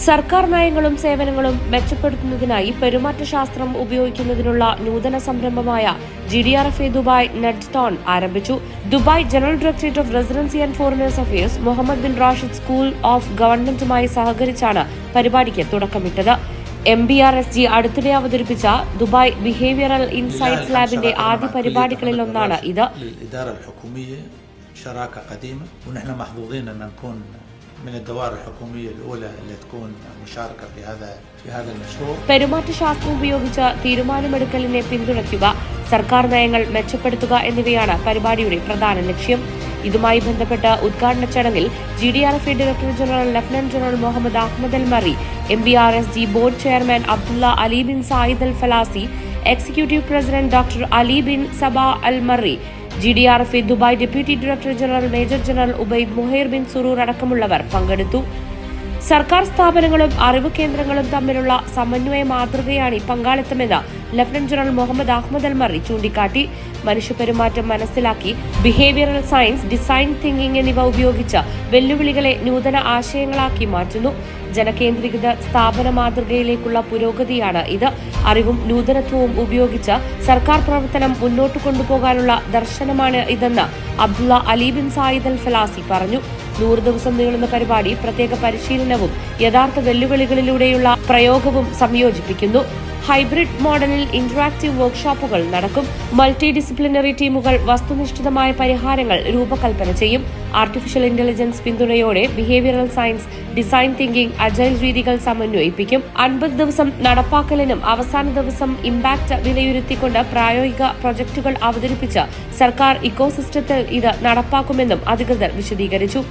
സർക്കാർ നയങ്ങളും സേവനങ്ങളും മെച്ചപ്പെടുത്തുന്നതിനായി പെരുമാറ്റശാസ്ത്രം ഉപയോഗിക്കുന്നതിനുള്ള നൂതന സംരംഭമായ GDRFA ദുബായ് നെഡ്തോൺ ആരംഭിച്ചു. Dubai general directorate of residency and foreigners affairs Mohammed bin Rashid school of ഗവൺമെന്റുമായി സഹകരിച്ചാണ് പരിപാടിക്ക് തുടക്കമിട്ടത്. MBRSG അടുത്തിടെ അവതരിപ്പിച്ച ദുബായ് ബിഹേവിയറൽ ഇൻസൈറ്റ്സ് ലാബിന്റെ ആദ്യ പരിപാടികളിലൊന്നാണ് ഇത്. من الدوائر الحكومية الأولى اللي تكون مشاركة في هذا المشروع. പെരുമാറ്റശാസ്ത്രം ഉപയോഗിച്ച് തീരുമാനമെടുക്കലിനെ പിന്തുണയ്ക്കുക, സർക്കാർ നയങ്ങൾ മെച്ചപ്പെടുത്തുക എന്നിവയാണ് പരിപാടിയുടെ പ്രധാന ലക്ഷ്യം. ഇതുമായി ബന്ധപ്പെട്ട് ഉദ്ഘാടന ചടങ്ങിൽ GDRFA director general lieutenant general Mohammed Ahmed Al Marri, MBRSG board chairman Abdulla Ali bin Zayed Al Falasi, executive president doctor Ali bin Saba Al Marri, GDRFA Dubai deputy director general major general Obaid Muhair bin Suroor അടക്കമുള്ളവർ പങ്കെടുത്തു. സർക്കാർ സ്ഥാപനങ്ങളും അറിവ് കേന്ദ്രങ്ങളും തമ്മിലുള്ള സമന്വയ മാതൃകയാണ് ഈ പങ്കാളിത്തമെന്ന് lieutenant general Mohammed Ahmed Al മറി ചൂണ്ടിക്കാട്ടി. മനുഷ്യപെരുമാറ്റം മനസ്സിലാക്കി ബിഹേവിയറൽ സയൻസ്, ഡിസൈൻ തിങ്കിംഗ് എന്നിവ ഉപയോഗിച്ച് വെല്ലുവിളികളെ നൂതന ആശയങ്ങളാക്കി മാറ്റുന്നു. ജനകേന്ദ്രീകൃത സ്ഥാപന മാതൃകയിലേക്കുള്ള പുരോഗതിയാണ് ഇത്. അറിവും നൂതനത്വവും ഉപയോഗിച്ച് സർക്കാർ പ്രവർത്തനം മുന്നോട്ട് കൊണ്ടുപോകാനുള്ള ദർശനമാണ് ഇതെന്ന് Abdullah Ali bin Zayed Al Falasi പറഞ്ഞു. 100 ദിവസം നീളുന്ന പരിപാടി പ്രത്യേക പരിശീലനവും യഥാർത്ഥ വെല്ലുവിളികളിലൂടെയുള്ള പ്രയോഗവും സംയോജിപ്പിക്കുന്നു. ഹൈബ്രിഡ് മോഡലിൽ ഇന്ററാക്റ്റീവ് വർക്ക്ഷോപ്പുകൾ നടക്കും. മൾട്ടി ഡിസിപ്ലിനറി ടീമുകൾ വസ്തുനിഷ്ഠിതമായ പരിഹാരങ്ങൾ രൂപകൽപ്പന ചെയ്യും. ആർട്ടിഫിഷ്യൽ ഇന്റലിജൻസ് പിന്തുണയോടെ behavioural science, design thinking, agile രീതികൾ സമന്വയിപ്പിക്കും. 50 ദിവസം നടപ്പാക്കലിനും അവസാന ദിവസം ഇമ്പാക്ട് വിലയിരുത്തിക്കൊണ്ട് പ്രായോഗിക പ്രൊജക്ടുകൾ അവതരിപ്പിച്ച് സർക്കാർ ഇക്കോസിസ്റ്റത്തിൽ ഇത് നടപ്പാക്കുമെന്നും അധികൃതർ വിശദീകരിച്ചു.